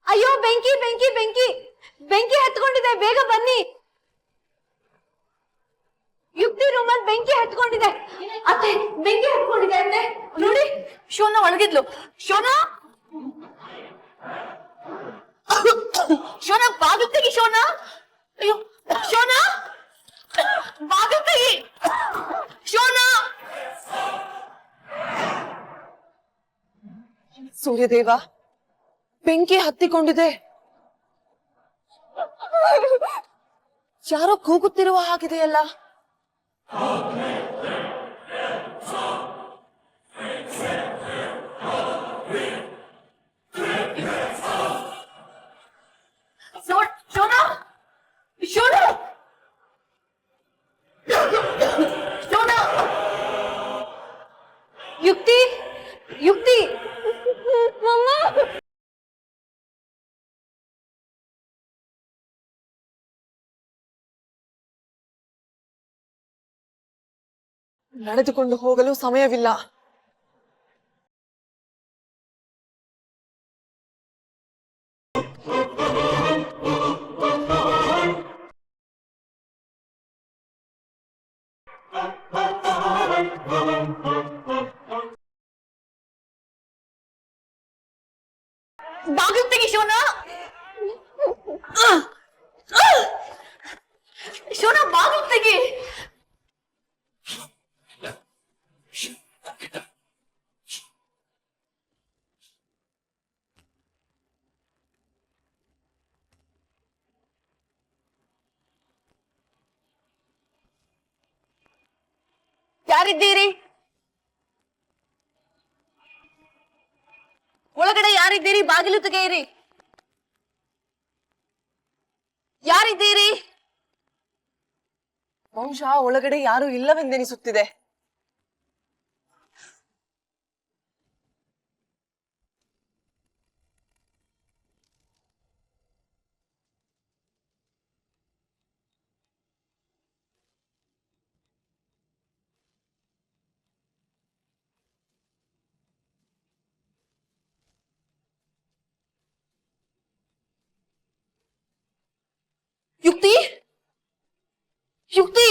ಅಯ್ಯೋ ಬೆಂಕಿ ಬೆಂಕಿ ಬೆಂಕಿ ಬೆಂಕಿ ಹತ್ಕೊಂಡಿದೆ, ಬೇಗ ಬನ್ನಿ. ಯುಕ್ತಿ ರೂಮಲ್ಲಿ ಬೆಂಕಿ ಹತ್ಕೊಂಡಿದೆ ಅತ್ತೆ, ಬೆಂಕಿ ಹತ್ಕೊಂಡಿದೆ ಅತ್ತೆ. ನೋಡಿ, ಶೋನಾ ಒಳಗಿದ್ಲು. ಶೋನಾ, ಶೋನಾ ಬಾಗಿಲು ತೆಗಿ. ಶೋನಾ, ಅಯ್ಯೋ ಶೋನಾ, ಬಾಗಿಲು ತೆಗಿ. ಶೋನಾ. ಸೂರ್ಯದೇವ, ಬೆಂಕಿ ಹತ್ತಿಕೊಂಡಿದೆ. ಯಾರೋ ಕೂಗುತ್ತಿರುವ ಹಾಗಿದೆಯಲ್ಲ. ಶೋನಾ, ಶೋನಾ, ಶೋನಾ. ಯುಕ್ತಿ, ಯುಕ್ತಿ, ನಡೆದುಕೊಂಡು ಹೋಗಲು ಸಮಯವಿಲ್ಲ. ಬಾಗಿಲು ತೆಗಿ. ಶೋನಾ, ಶೋನಾ ಬಾಗಿಲು ತೆಗಿ. ಯಾರಿದ್ದೀರಿ? ಒಳಗಡೆ ಯಾರಿದ್ದೀರಿ? ಬಾಗಿಲು ತೆಗೆಯಿರಿ. ಯಾರಿದ್ದೀರಿ? ಬಹುಶಃ ಒಳಗಡೆ ಯಾರೂ ಇಲ್ಲವೆಂದೆನಿಸುತ್ತಿದೆ. ಯುಕ್ತಿ, ಯುಕ್ತಿ,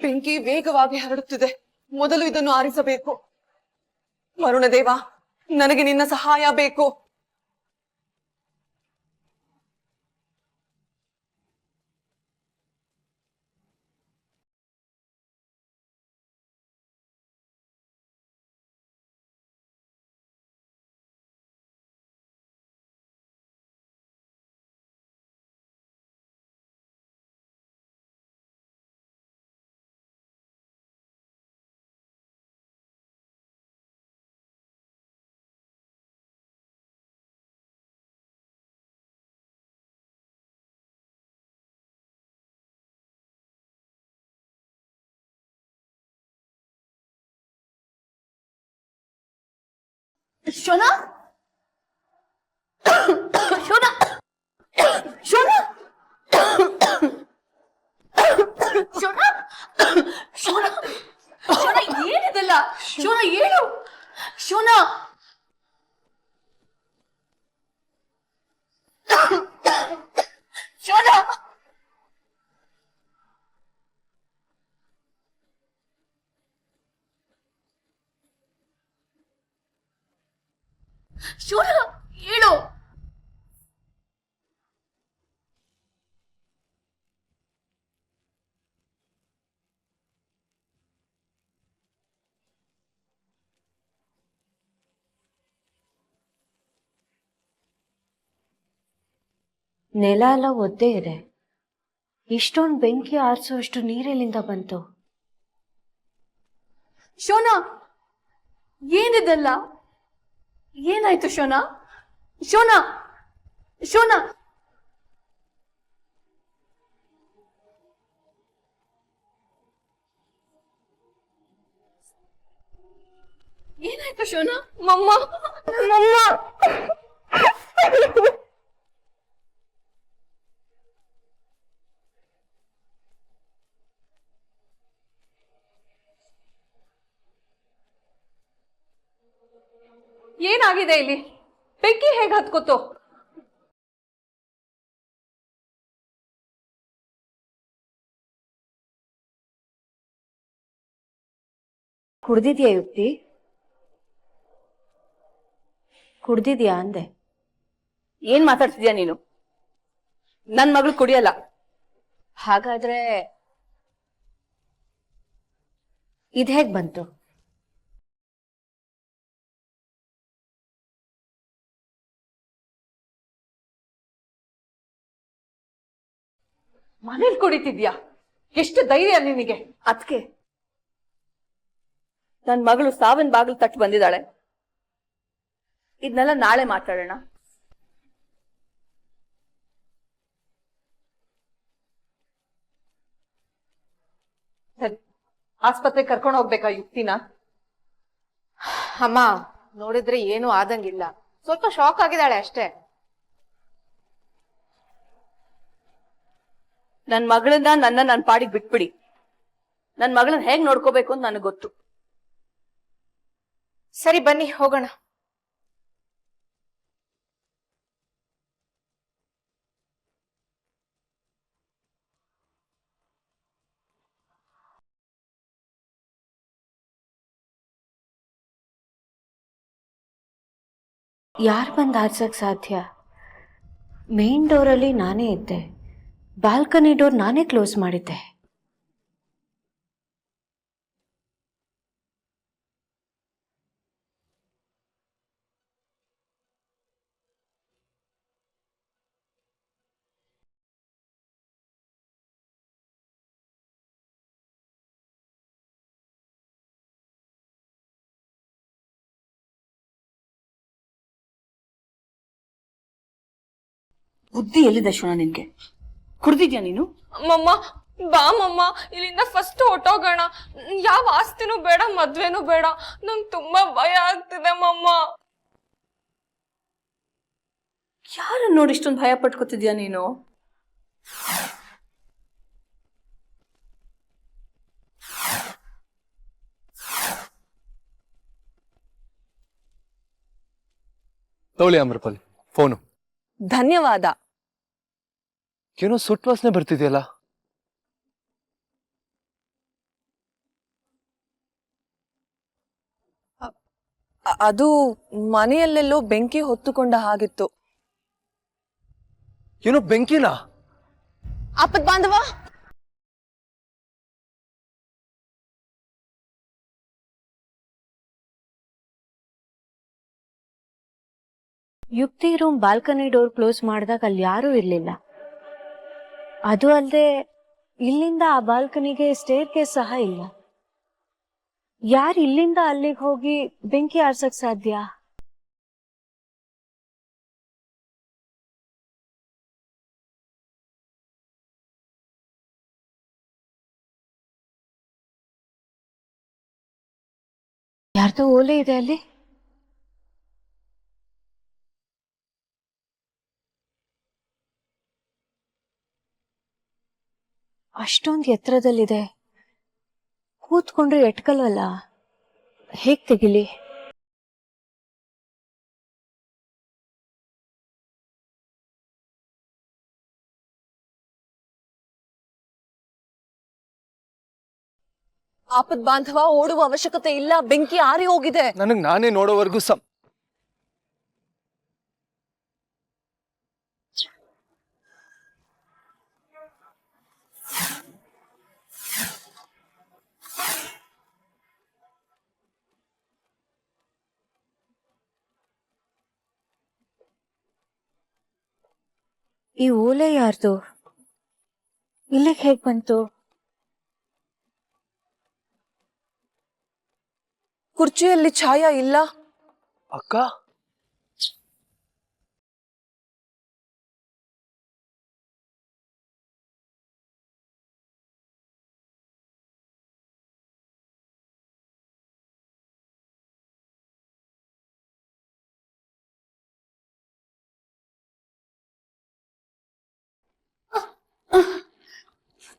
ಬೆಂಕಿ ವೇಗವಾಗಿ ಹರಡುತ್ತಿದೆ. ಮೊದಲು ಇದನ್ನು ಆರಿಸಬೇಕು. ವರುಣದೇವ, ನನಗೆ ನಿನ್ನ ಸಹಾಯ ಬೇಕು. ಶೋನಾ, ಶೋನಾ, ಶೋನಾ, ಶೋನಾ, ಶೋನಾ, ಶೋನಾ, ಏನಿದೆಲ್ಲ? ಶೋನಾ ಏನು? ಶೋನಾ, ಶೋನಾ, ಶೋನಾ ಹೇಳು. ನೆಲ ಎಲ್ಲ ಒದ್ದೆ ಇದೆ. ಇಷ್ಟೊಂದು ಬೆಂಕಿ ಆರಿಸುವಷ್ಟು ನೀರೆಲ್ಲಿಂದ ಬಂತು? ಶೋನಾ, ಏನಿದೆಲ್ಲ? ಏನಾಯ್ತು ಶೋನಾ? ಶೋನಾ ಶೋನಾ ಏನಾಯ್ತು ಶೋನಾ? ಮಮ್ಮ ಮಮ್ಮ ಏನಾಗಿದೆ ಇಲ್ಲಿ? ಬೆಂಕಿ ಹೇಗ್ ಹತ್ಕೋತು? ಕುಡ್ದಿದ್ಯಾ ಯುಕ್ತಿ? ಕುಡ್ದಿದ್ಯಾ ಅಂದೆ. ಏನ್ ಮಾತಾಡ್ತಿದ್ಯಾ ನೀನು? ನನ್ ಮಗಳು ಕುಡಿಯಲ್ಲ. ಹಾಗಾದ್ರೆ ಇದ್ ಹೇಗ್ ಬಂತು? ಮನೇಲಿ ಕುಡಿತಿದ್ಯಾ? ಎಷ್ಟು ಧೈರ್ಯ ನಿನಗೆ? ಅದ್ಕೆ ನನ್ ಮಗಳು ಸಾವಿನ ಬಾಗಿಲು ತಟ್ಟು ಬಂದಿದ್ದಾಳೆ. ಇದನ್ನೆಲ್ಲ ನಾಳೆ ಮಾತಾಡೋಣ. ಸರಿ, ಆಸ್ಪತ್ರೆಗೆ ಕರ್ಕೊಂಡು ಹೋಗ್ಬೇಕಾ ಯುಕ್ತಿನ? ಅಮ್ಮ ನೋಡಿದ್ರೆ ಏನು ಆದಂಗಿಲ್ಲ, ಸ್ವಲ್ಪ ಶಾಕ್ ಆಗಿದ್ದಾಳೆ ಅಷ್ಟೇ. ನನ್ ಮಗಳನ್ನ ನನ್ ಪಾಡಿಗೆ ಬಿಟ್ಬಿಡಿ. ನನ್ ಮಗಳನ್ನ ಹೇಗ್ ನೋಡ್ಕೋಬೇಕು ಅಂತ ನನಗೆ ಗೊತ್ತು. ಸರಿ ಬನ್ನಿ ಹೋಗೋಣ. ಯಾರು ಬಂದು ಆರ್ಸಕ್ ಸಾಧ್ಯ? ಮೇನ್ ಡೋರಲ್ಲಿ ನಾನೇ ಇದ್ದೆ, ಬಾಲ್ಕನಿ ಡೋರ್ ನಾನೇ ಕ್ಲೋಸ್ ಮಾಡಿದ್ದೆ. ಬುದ್ಧಿ ಎಲ್ಲಿದೆ ಶೋನಾ ನಿನ್ಗೆ? ಕುಡ್ದಿದ್ಯಾ ನೀನು? ಮಮ್ಮ ಬಾ ಮಮ್ಮ, ಇಲ್ಲಿಂದ ಫಸ್ಟ್ ಹೊಟ್ಟೋಗೋಣ. ಯಾವ ಆಸ್ತಿನೂ ಬೇಡ, ಮದ್ವೆನೂ ಬೇಡ. ನಂಗೆ ತುಂಬಾ ಭಯ ಆಗ್ತಿದೆ ಮಮ್ಮ. ಯಾರನ್ನ ನೋಡಿ ಇಷ್ಟೊಂದು ಭಯ ಪಟ್ಕೋತಿದ್ಯಾ ನೀನು? ತಗೊಳ್ಳಿ ಅಮೃಪಲ್, ಫೋನು. ಧನ್ಯವಾದ. ಏನೋ ಸುಟ್ಟು ವಾಸನೆ ಬರ್ತಿದೆಯಲ್ಲ? ಅದು ಮನೆಯಲ್ಲೆಲ್ಲೋ ಬೆಂಕಿ ಹೊತ್ತುಕೊಂಡ ಹಾಗಿತ್ತು. ಏನೋ ಬೆಂಕಿನಾ? ಆಪತ್ ಬಾಂಧವ, ಯುಕ್ತಿ ರೂಮ್ ಬಾಲ್ಕನಿ ಡೋರ್ ಕ್ಲೋಸ್ ಮಾಡಿದಾಗ ಅಲ್ಲಿ ಯಾರೂ ಇರ್ಲಿಲ್ಲ. ಅದು ಅಲ್ಲದೆ ಇಲ್ಲಿಂದ ಆ ಬಾಲ್ಕನಿಗೆ ಸ್ಟೇರ್ ಕೇಸ್ ಸಹ ಇಲ್ಲ. ಯಾರು ಇಲ್ಲಿಂದ ಅಲ್ಲಿಗೆ ಹೋಗಿ ಬೆಂಕಿ ಆರ್ಸಕ್ ಸಾಧ್ಯ? ಯಾರ್ದೋ ಓಲೆ ಇದೆ ಅಲ್ಲಿ. ಅಷ್ಟೊಂದು ಎತ್ತರದಲ್ಲಿದೆ, ಕೂತ್ಕೊಂಡ್ರೆ ಎಟ್ಕಲ್ವಲ್ಲ, ಹೇಗ್ ತೆಗಿಲಿ? ಆಪತ್ ಬಾಂಧವ, ಓಡುವ ಅವಶ್ಯಕತೆ ಇಲ್ಲ, ಬೆಂಕಿ ಆರಿ ಹೋಗಿದೆ. ನನಗ್ ನಾನೇ ನೋಡೋವರೆಗೂ ಈ ಓಲೆ ಯಾರ್ದು? ಇಲ್ಲಿಗೆ ಹೇಗ್ ಬಂತು? ಕುರ್ಚಿಯಲ್ಲಿ ಛಾಯಾ ಇಲ್ಲ. ಅಕ್ಕ,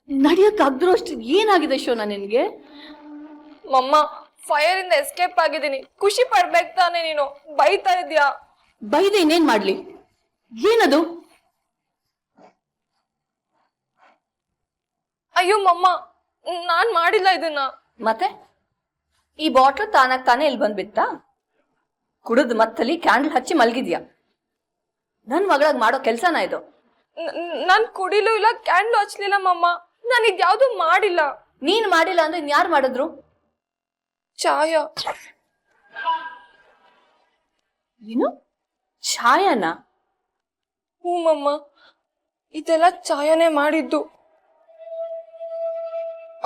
ನಡೆಯಕ್ಕಾಗ್ದಿರೋ ಅಷ್ಟು ಏನಾಗಿದೆ ಶೋನಾ ನಿನ್ಗೆ? ಮಮ್ಮ ಫೈರ್ ಇಂದ ಎಸ್ಕೇಪ್ ಆಗಿದ್ದೀನಿ, ಖುಷಿ ಪಡ್ಬೇಕು ತಾನೆ ನೀನು, ಬೈತಾ ಇದ್ಯಾ? ಬೈದೆ ಇನ್ನೇನ್ ಮಾಡ್ಲಿ? ಏನದು? ಅಯ್ಯೋ ಮಮ್ಮ, ನಾನ್ ಮಾಡಿಲ್ಲ ಇದನ್ನ. ಮತ್ತೆ ಈ ಬಾಟ್ಲು ತಾನಾಗ್ ತಾನೇ ಇಲ್ಲಿ ಬಂದ್ಬಿತ್ತಾ? ಕುಡಿದ್ ಮತ್ತಲ್ಲಿ ಕ್ಯಾಂಡಲ್ ಹಚ್ಚಿ ಮಲ್ಗಿದ್ಯಾ? ನನ್ ಮಗಳಾಗ್ ಮಾಡೋ ಕೆಲ್ಸನ ಇದು? ನಾನ್ ಕುಡಿಲೂ ಇಲ್ಲ, ಕ್ಯಾಂಡ್ಲು ಹಚ್ಲಿಲ್ಲ ಮಮ್ಮ, ನಾನು ಇದ್ಯಾವ್ದು ಮಾಡಿಲ್ಲ. ನೀನ್ ಮಾಡಿಲ್ಲ ಅಂದ್ರೆ ಇನ್ಯಾರು ಮಾಡಿದ್ರು? ಚಾಯ. ಏನು? ಛಾಯಾನ? ಹ್ಞೂ ಮಮ್ಮ, ಇದೆಲ್ಲ ಚಾಯನೇ ಮಾಡಿದ್ದು.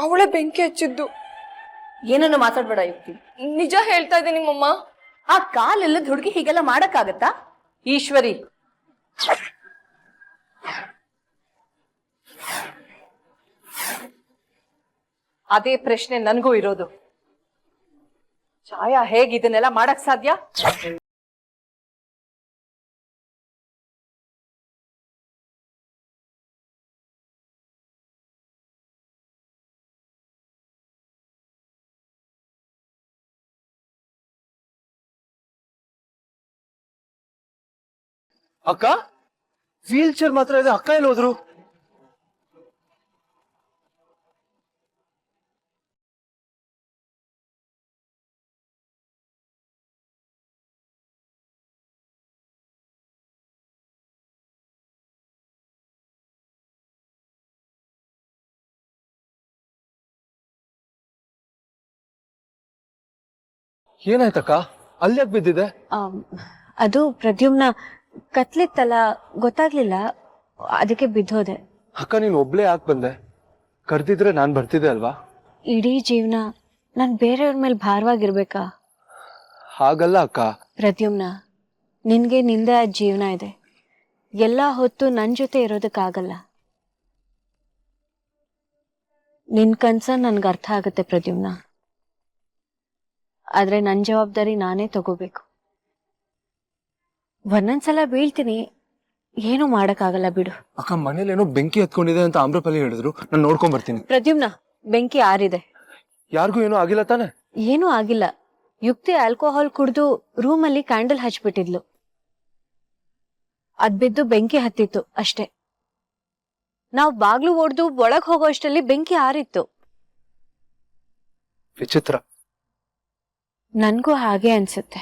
ಅವಳೇ ಬೆಂಕಿ ಹಚ್ಚಿದ್ದು. ಏನನ್ನು ಮಾತಾಡ್ಬೇಡ ಯುಕ್ತಿ. ನಿಜ ಹೇಳ್ತಾ ಇದ್ದೀನಿ ಮಮ್ಮ. ಆ ಕಾಲೆಲ್ಲದ ಹುಡುಗಿ ಹೀಗೆಲ್ಲ ಮಾಡಕ್ಕಾಗತ್ತಾ? ಈಶ್ವರಿ, ಅದೇ ಪ್ರಶ್ನೆ ನನ್ಗೂ ಇರೋದು. ಛಾಯಾ ಹೇಗ್ ಇದನ್ನೆಲ್ಲ ಮಾಡಕ್ ಸಾಧ್ಯ? ಅಕ್ಕ, ವೀಲ್ ಚೇರ್ ಮಾತ್ರ ಇದೆ, ಅಕ್ಕ ಎಲ್ಲಿ ಹೋದ್ರು? ಏನಾಯ್ತಕ್ಕ? ಅಲ್ಯಾಕ್ ಬಿದ್ದಿದೆ? ಅದು ಪ್ರದ್ಯುಮ್ನ ಕತ್ಲಿತ್ತಲ್ಲ, ಗೊತ್ತಾಗ್ಲಿಲ್ಲ, ಅದಕ್ಕೆ ಬಿದ್ದೋದೆ. ಅಕ್ಕ, ನೀನ್ ಒಬ್ಳೇ ಯಾಕೆ ಬಂದೆ? ಕರ್ದಿದ್ರೆ ನಾನ್ ಬರ್ತಿದ್ದೆ ಅಲ್ವಾ? ಇಡೀ ಜೀವನ ನಾನ್ ಬೇರೆಯವ್ರ ಮೇಲೆ ಭಾರವಾಗಿರ್ಬೇಕಾ? ಹಾಗಲ್ಲ ಅಕ್ಕ. ಪ್ರದ್ಯುಮ್ನ, ನಿನ್ಗೆ ನಿಂದೆ ಆದ ಜೀವನ ಇದೆ, ಎಲ್ಲ ಹೊತ್ತು ನನ್ ಜೊತೆ ಇರೋದಕ್ಕಾಗಲ್ಲ. ನಿನ್ ಕನ್ಸ ನನ್ಗೆ ಅರ್ಥ ಆಗುತ್ತೆ ಪ್ರದ್ಯುಮ್ನ, ಆದ್ರೆ ನನ್ ಜವಾಬ್ದಾರಿ ನಾನೇ ತಗೋಬೇಕು. ಒಂದೊಂದ್ಸಲ ಬೀಳ್ತೀನಿ, ಏನು ಮಾಡಕ್ಕಾಗಲ್ಲ ಬಿಡು. ಅಕ್ಕ, ಮನೇಲಿ ಏನೋ ಬೆಂಕಿ ಹತ್ಕೊಂಡಿದೆ ಅಂತ ಆಮ್ರಪಲ್ಲಿ ಹೇಳಿದ್ರು, ನಾನು ನೋಡ್ಕೊಂಡ್ ಬರ್ತೀನಿ. ಪ್ರದ್ಯುಮ್ನ, ಬೆಂಕಿ ಆರಿದೆ. ಯಾರಿಗೂ ಏನೂ ಆಗಿಲ್ಲ ತಾನೆ? ಏನೂ ಆಗಿಲ್ಲ. ಯುಕ್ತಿ ಆಲ್ಕೋಹಾಲ್ ಕುಡ್ದು ರೂಮಲ್ಲಿ ಕ್ಯಾಂಡಲ್ ಹಚ್ಬಿಟ್ಟಿದ್ಲು, ಅದ್ ಬಿದ್ದು ಬೆಂಕಿ ಹತ್ತಿತ್ತು ಅಷ್ಟೇ. ನಾವ್ ಬಾಗ್ಲು ಒಡ್ದು ಒಳಗ್ ಹೋಗೋ ಅಷ್ಟರಲ್ಲಿ ಬೆಂಕಿ ಆರಿತ್ತು. ವಿಚಿತ್ರ. ನನ್ಗೂ ಹಾಗೆ ಅನ್ಸುತ್ತೆ.